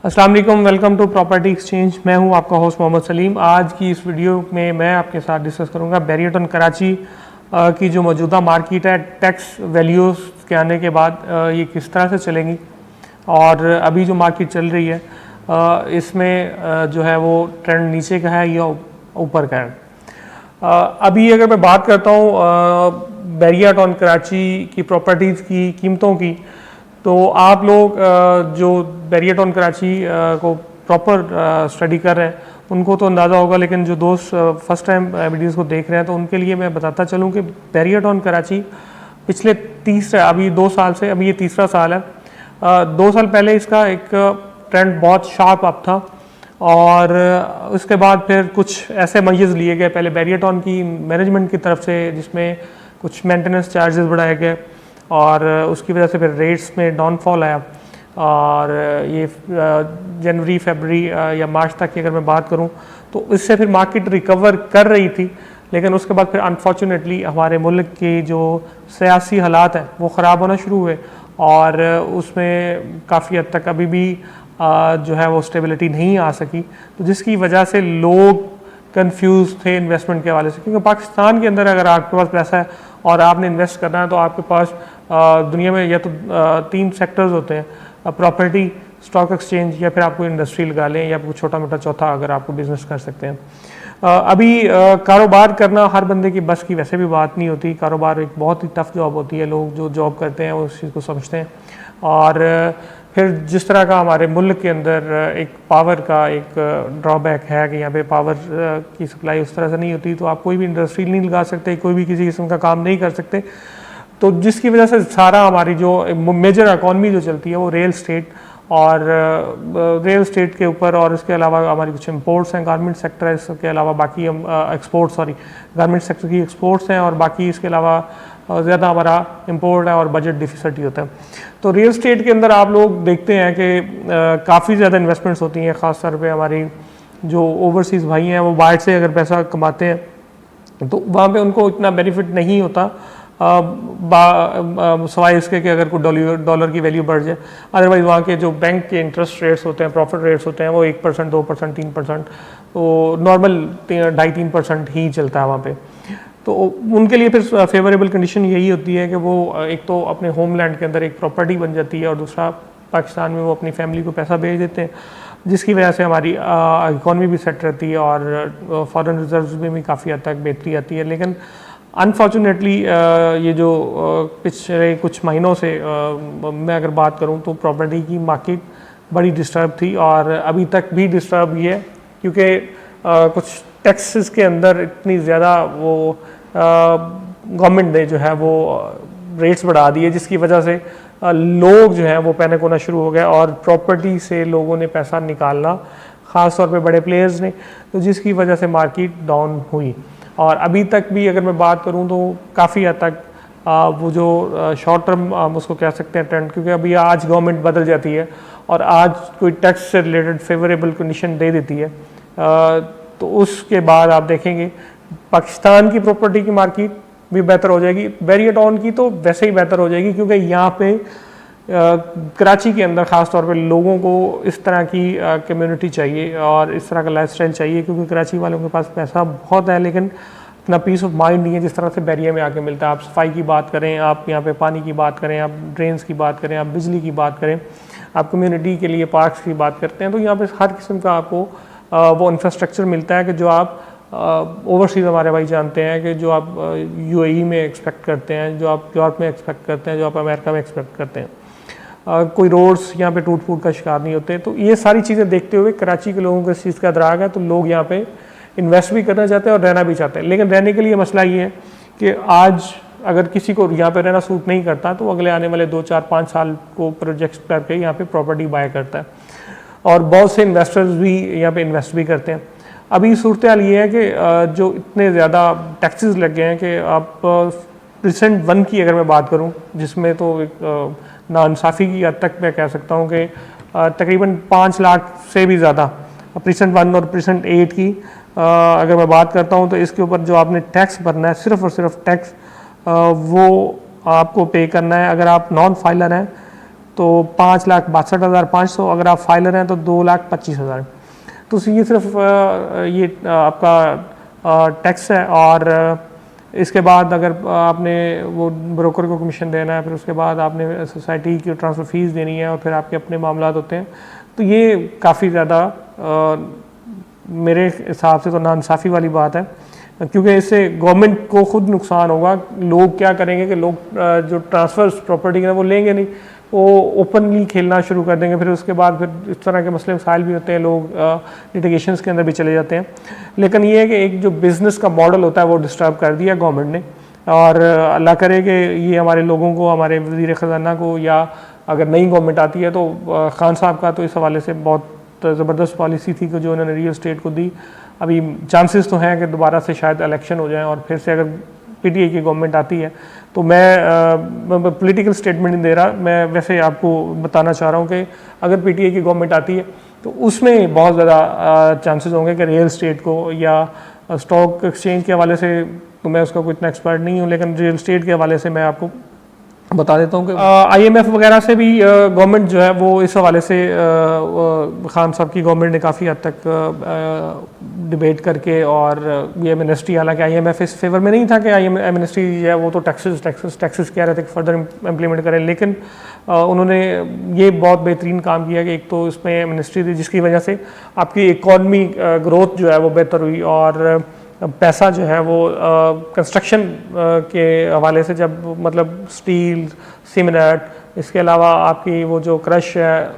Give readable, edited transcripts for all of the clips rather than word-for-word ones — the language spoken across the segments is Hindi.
अस्सलाम वालेकुम, वेलकम टू प्रॉपर्टी एक्सचेंज। मैं हूं आपका होस्ट मोहम्मद सलीम। आज की इस वीडियो में मैं आपके साथ डिस्कस करूंगा बैरियटन कराची की जो मौजूदा मार्केट है, टैक्स वैल्यूज़ के आने के बाद ये किस तरह से चलेंगी और अभी जो मार्केट चल रही है इसमें जो है वो ट्रेंड नीचे का है या ऊपर का है। अभी अगर मैं बात करता हूँ बैरियटन कराची की प्रॉपर्टीज़ की कीमतों की, तो आप लोग जो बैरियटन कराची को प्रॉपर स्टडी कर रहे हैं उनको तो अंदाज़ा होगा, लेकिन जो दोस्त फर्स्ट टाइम वीडियोज़ को देख रहे हैं तो उनके लिए मैं बताता चलूँ कि बैरियटन कराची पिछले अभी 2 साल से, अभी ये तीसरा साल है। 2 साल पहले इसका एक ट्रेंड बहुत शार्प अप था और उसके बाद फिर कुछ ऐसे मयज़ लिए गए पहले बैरियटन की मैनेजमेंट की तरफ से, जिसमें कुछ मेंटेनेंस चार्जेस बढ़ाए गए और उसकी वजह से फिर रेट्स में डाउनफॉल आया। और ये जनवरी फरवरी या मार्च तक की अगर मैं बात करूं तो इससे फिर मार्केट रिकवर कर रही थी, लेकिन उसके बाद फिर अनफॉर्चुनेटली हमारे मुल्क के जो सियासी हालात हैं वो ख़राब होना शुरू हुए और उसमें काफ़ी हद तक अभी भी जो है वो स्टेबिलिटी नहीं आ सकी, तो जिसकी वजह से लोग कंफ्यूज थे इन्वेस्टमेंट के हवाले से। क्योंकि पाकिस्तान के अंदर अगर आपके पास पैसा है और आपने इन्वेस्ट करना है तो आपके पास दुनिया में या तो 3 सेक्टर्स होते हैं, प्रॉपर्टी, स्टॉक एक्सचेंज या फिर आपको इंडस्ट्री लगा लें या कोई छोटा मोटा चौथा अगर आपको बिजनेस कर सकते हैं। अभी कारोबार करना हर बंदे की बस की वैसे भी बात नहीं होती। कारोबार एक बहुत ही टफ जॉब होती है, लोग जो जॉब करते हैं वो उस चीज़ को समझते हैं। और फिर जिस तरह का हमारे मुल्क के अंदर एक पावर का एक ड्रॉबैक है कि यहाँ पे पावर की सप्लाई उस तरह से नहीं होती, तो आप कोई भी इंडस्ट्री नहीं लगा सकते, कोई भी किसी किस्म का काम नहीं कर सकते, तो जिसकी वजह से सारा हमारी जो मेजर इकॉनमी जो चलती है वो रियल स्टेट और रियल स्टेट के ऊपर, और इसके अलावा हमारी कुछ इंपोर्ट्स हैं, गारमेंट सेक्टर है, इसके अलावा बाकी हम गारमेंट सेक्टर की एक्सपोर्ट्स हैं और बाकी इसके अलावा ज़्यादा हमारा इंपोर्ट है और बजट डिफिसिट ही होता है। तो रियल स्टेट के अंदर आप लोग देखते हैं कि काफ़ी ज़्यादा इन्वेस्टमेंट्स होती हैं, ख़ास तौर पे हमारी जो ओवरसीज़ भाई हैं वो बाहर से अगर पैसा कमाते हैं तो वहाँ पे उनको इतना बेनिफिट नहीं होता सवाए इसके कि अगर कोई डॉलर की वैल्यू बढ़ जाए। अदरवाइज़ वहाँ के जो बैंक के इंटरेस्ट रेट्स होते हैं, प्रॉफिट रेट्स होते हैं, वो 1%, 2%, 3%, तो नॉर्मल 2.5-3% ही चलता है वहाँ पे। तो उनके लिए फिर फेवरेबल कंडीशन यही होती है कि वो एक तो अपने होमलैंड के अंदर एक प्रॉपर्टी बन जाती है और दूसरा पाकिस्तान में वो अपनी फैमिली को पैसा भेज देते हैं, जिसकी वजह से हमारी इकॉनमी भी सेट रहती है और फॉरेन रिजर्व्स में भी काफ़ी हद तक बेहतरी आती है। लेकिन अनफॉर्चुनेटली ये जो पिछले कुछ महीनों से मैं अगर बात करूं तो प्रॉपर्टी की मार्केट बड़ी डिस्टर्ब थी और अभी तक भी डिस्टर्ब ही है, क्योंकि कुछ टैक्सेस के अंदर इतनी ज़्यादा वो गवर्नमेंट ने जो है वो रेट्स बढ़ा दिए, जिसकी वजह से लोग जो हैं वो पैनिक होना शुरू हो गए और प्रॉपर्टी से लोगों ने पैसा निकालना, ख़ास तौर पे बड़े प्लेयर्स ने, तो जिसकी वजह से मार्केट डाउन हुई। और अभी तक भी अगर मैं बात करूं तो काफ़ी हद तक वो जो शॉर्ट टर्म उसको कह सकते हैं ट्रेंड, क्योंकि अभी आज गवर्नमेंट बदल जाती है और आज कोई टैक्स से रिलेटेड फेवरेबल कंडीशन दे देती है, तो उसके बाद आप देखेंगे पाकिस्तान की प्रॉपर्टी की मार्केट भी बेहतर हो जाएगी। बैरियटन की तो वैसे ही बेहतर हो जाएगी, क्योंकि यहाँ पे कराची के अंदर ख़ास तौर पे लोगों को इस तरह की कम्युनिटी चाहिए और इस तरह का लाइफस्टाइल चाहिए, क्योंकि कराची वालों के पास पैसा बहुत है लेकिन इतना पीस ऑफ माइंड नहीं है जिस तरह से बैरिया में आके मिलता है। आप सफाई की बात करें, आप यहाँ पे पानी की बात करें, आप ड्रेन्स की बात करें, आप बिजली की बात करें, आप कम्यूनिटी के लिए पार्क्स की बात करते हैं, तो यहाँ पर हर किस्म का आपको वो इंफ्रास्ट्रक्चर मिलता है कि जो आप ओवरसीज़ हमारे भाई जानते हैं कि जो आप UAE में एक्सपेक्ट करते हैं, जो आप यूरोप में एक्सपेक्ट करते हैं, जो आप अमेरिका में एक्सपेक्ट करते हैं। कोई रोड्स यहाँ पे टूट फूट का शिकार नहीं होते। तो ये सारी चीज़ें देखते हुए कराची के लोगों को इस चीज़ का अदराक है, तो लोग यहाँ पे इन्वेस्ट भी करना चाहते हैं और रहना भी चाहते हैं। लेकिन रहने के लिए मसला ये है कि आज अगर किसी को यहाँ पे रहना सूट नहीं करता तो अगले आने वाले 2, 4, 5 साल को प्रोजेक्ट करके यहाँ पे प्रॉपर्टी बाय करता है और बहुत से इन्वेस्टर्स भी यहाँ पे इन्वेस्ट भी करते हैं। अभी सूरत हाल ये है कि जो इतने ज़्यादा टैक्सेस लग गए हैं कि आप रिसेंट 1 की अगर मैं बात करूँ, जिसमें तो एक नाइंसाफ़ी की हद तक मैं कह सकता हूँ कि तकरीबन 5 लाख से भी ज़्यादा प्रीसेंट 1 और प्रीसेंट 8 की अगर मैं बात करता हूँ, तो इसके ऊपर जो आपने टैक्स भरना है, सिर्फ़ और सिर्फ टैक्स वो आपको पे करना है। अगर आप नॉन फाइलर हैं तो 5,62,500, अगर आप फाइलर हैं तो 2,25,000। तो ये सिर्फ ये आपका टैक्स है, और इसके बाद अगर आपने वो ब्रोकर को कमीशन देना है, फिर उसके बाद आपने सोसाइटी की ट्रांसफ़र फीस देनी है, और फिर आपके अपने मामलात होते हैं। तो ये काफ़ी ज़्यादा मेरे हिसाब से तो नाइंसाफ़ी वाली बात है, क्योंकि इससे गवर्नमेंट को खुद नुकसान होगा। लोग क्या करेंगे कि लोग जो ट्रांसफ़र्स प्रॉपर्टी के वो लेंगे नहीं, वो ओपनली खेलना शुरू कर देंगे। फिर उसके बाद फिर इस तरह के मसले मसाइल भी होते हैं, लोग लिटिगेशंस के अंदर भी चले जाते हैं। लेकिन ये है कि एक जो बिज़नेस का मॉडल होता है वो डिस्टर्ब कर दिया गवर्नमेंट ने, और अल्लाह करे कि ये हमारे लोगों को, हमारे वज़ीर ख़ज़ाना को, या अगर नई गवर्नमेंट आती है तो खान साहब का तो इस हवाले से बहुत ज़बरदस्त पॉलिसी थी कि जो उन्होंने रियल एस्टेट को दी। अभी चांसेस तो हैं कि दोबारा से शायद इलेक्शन हो जाए, और फिर से अगर पीटीआई की गवर्नमेंट आती है तो मैं पॉलिटिकल स्टेटमेंट नहीं दे रहा, मैं वैसे आपको बताना चाह रहा हूँ कि अगर पीटीआई की गवर्नमेंट आती है तो उसमें बहुत ज़्यादा चांसेस होंगे कि रियल एस्टेट को, या स्टॉक एक्सचेंज के हवाले से तो मैं उसका कोई इतना एक्सपर्ट नहीं हूँ, लेकिन रियल एस्टेट के हवाले से मैं आपको बता देता हूँ कि IMF वगैरह से भी गवर्नमेंट जो है वो इस हवाले से खान साहब की गवर्नमेंट ने काफ़ी हद तक डिबेट करके, और ये एमनेस्टी, हालांकि IMF इस फेवर में नहीं था कि एमनेस्टी जो है वो तो टैक्सेस कह रहे थे कि फर्दर इम्प्लीमेंट करें, लेकिन उन्होंने ये बहुत बेहतरीन काम किया कि एक तो इसमें एमनेस्टी थी जिसकी वजह से आपकी इकॉनमी ग्रोथ जो है वो बेहतर हुई, और पैसा जो है वो कंस्ट्रक्शन के हवाले से, जब मतलब स्टील, सीमेंट, इसके अलावा आपकी वो जो क्रश है,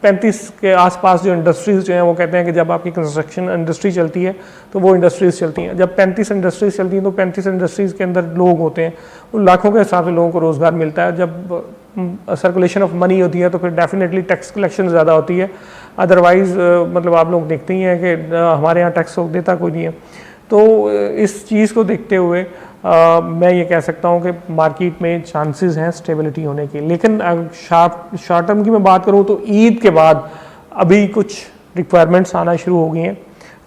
35 के आसपास जो इंडस्ट्रीज़ जो हैं वो कहते हैं कि जब आपकी कंस्ट्रक्शन इंडस्ट्री चलती है तो वो इंडस्ट्रीज़ चलती हैं। जब 35 इंडस्ट्रीज़ चलती हैं तो 35 इंडस्ट्रीज़ के अंदर लोग होते हैं, उन लाखों के हिसाब से लोगों को रोज़गार मिलता है। जब सर्कुलेशन ऑफ मनी होती है तो फिर डेफिनेटली टैक्स कलेक्शन ज़्यादा होती है। अदरवाइज़ मतलब आप लोग देखते ही हैं कि हमारे यहाँ टैक्स देता कोई नहीं है। तो इस चीज़ को देखते हुए मैं ये कह सकता हूँ कि मार्केट में चांसेस हैं स्टेबिलिटी होने के। लेकिन शॉर्ट टर्म की मैं बात करूँ तो ईद के बाद अभी कुछ रिक्वायरमेंट्स आना शुरू हो गई हैं,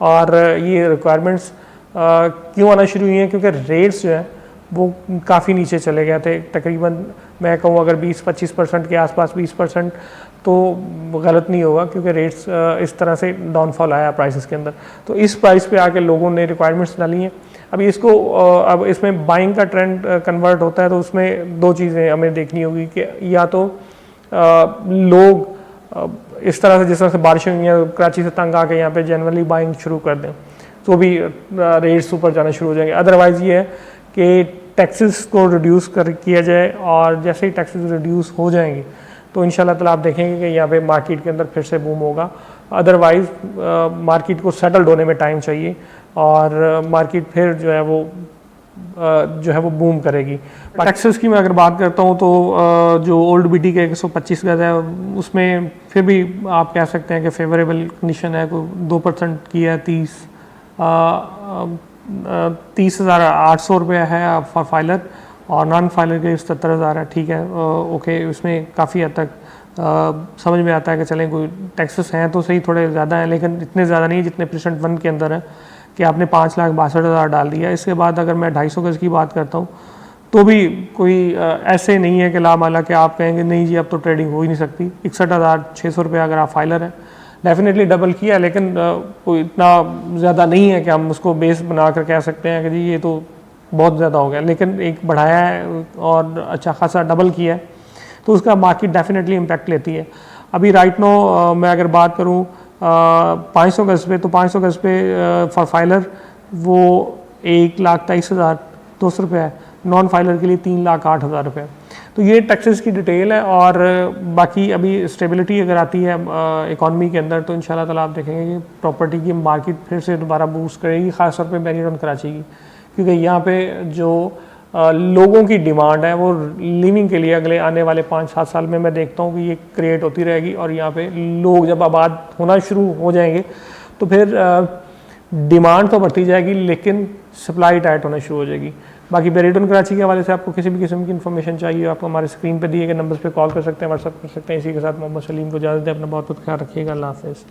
और ये रिक्वायरमेंट्स क्यों आना शुरू हुई हैं, क्योंकि रेट्स जो हैं वो काफ़ी नीचे चले गए थे। तकरीबन मैं कहूँ अगर 20-25% के आसपास, 20% तो गलत नहीं होगा, क्योंकि रेट्स इस तरह से डाउनफॉल आया प्राइसेस के अंदर। तो इस प्राइस पे आके लोगों ने रिक्वायरमेंट्स डाली हैं। अभी इसको अब इसमें बाइंग का ट्रेंड कन्वर्ट होता है, तो उसमें दो चीज़ें हमें देखनी होगी कि या तो लोग इस तरह से, जिस तरह से बारिशें हुई हैं, कराची से तंग आके यहाँ पे जनरली बाइंग शुरू कर दें तो भी रेट्स ऊपर जाना शुरू हो जाएंगे। अदरवाइज़ ये है कि टैक्सेस को रिड्यूस किया जाए, और जैसे ही टैक्सेस रिड्यूस हो जाएंगे तो इंशाल्लाह ताला आप देखेंगे कि यहाँ पे मार्केट के अंदर फिर से बूम होगा। अदरवाइज़ मार्केट को सेटल्ड होने में टाइम चाहिए, और मार्केट फिर जो है वो बूम करेगी। टैक्सेस की मैं अगर बात करता हूँ तो जो ओल्ड BT के 125 गज है उसमें फिर भी आप कह सकते हैं कि फेवरेबल कंडीशन है। कोई 2% की है, 30,800 रुपया है फॉर फाइलर, और नॉन फाइलर के 77,000 है। ठीक है, ओके, उसमें काफ़ी हद तक समझ में आता है कि चलें कोई टैक्सेस हैं तो सही, थोड़े ज़्यादा हैं, लेकिन इतने ज़्यादा नहीं जितने परसेंट 1 के अंदर है कि आपने 5,62,000 डाल दिया। इसके बाद अगर मैं 250 गज की बात करता हूँ तो भी कोई ऐसे नहीं है कि लामाला कि आप कहेंगे नहीं जी अब तो ट्रेडिंग हो ही नहीं सकती। 61,600 रुपया अगर आप फाइलर हैं, डेफिनेटली डबल किया, लेकिन कोई इतना ज़्यादा नहीं है कि हम उसको बेस बना कर कह सकते हैं कि जी ये तो बहुत ज़्यादा हो गया। लेकिन एक बढ़ाया है और अच्छा खासा डबल किया है, तो उसका मार्केट डेफिनेटली इम्पैक्ट लेती है। अभी राइट नो मैं अगर बात करूँ 500 गज पे, तो 500 गज पे फॉर फाइलर वो 1,23,200 रुपये है, नॉन फाइलर के लिए 3,08,000 रुपये। तो ये टैक्सेस की डिटेल है। और बाकी अभी स्टेबिलिटी अगर आती है इकॉनमी के अंदर तो इंशाल्लाह ताला आप देखेंगे कि प्रॉपर्टी की मार्केट फिर से दोबारा बूस्ट करेगी, ख़ासतौर पे बैरियन कराची की, क्योंकि यहाँ पे जो लोगों की डिमांड है वो लिविंग के लिए अगले आने वाले 5-7 साल में मैं देखता हूँ कि ये क्रिएट होती रहेगी। और यहाँ पे लोग जब आबाद होना शुरू हो जाएंगे तो फिर डिमांड तो बढ़ती जाएगी, लेकिन सप्लाई टाइट होना शुरू हो जाएगी। बाकी बैरियन कराची के हवाले से आपको किसी भी किस्म की इन्फॉर्मेशन चाहिए, आपको हमारे स्क्रीन पर दिए गए नंबर्स पे कॉल कर सकते हैं, व्हाट्सअप कर सकते हैं। इसी के साथ मोहम्मद सलीम को इजाज़त दें। अपना बहुत बहुत ख्याल रखिएगा। अल्लाह हाफ़िज़।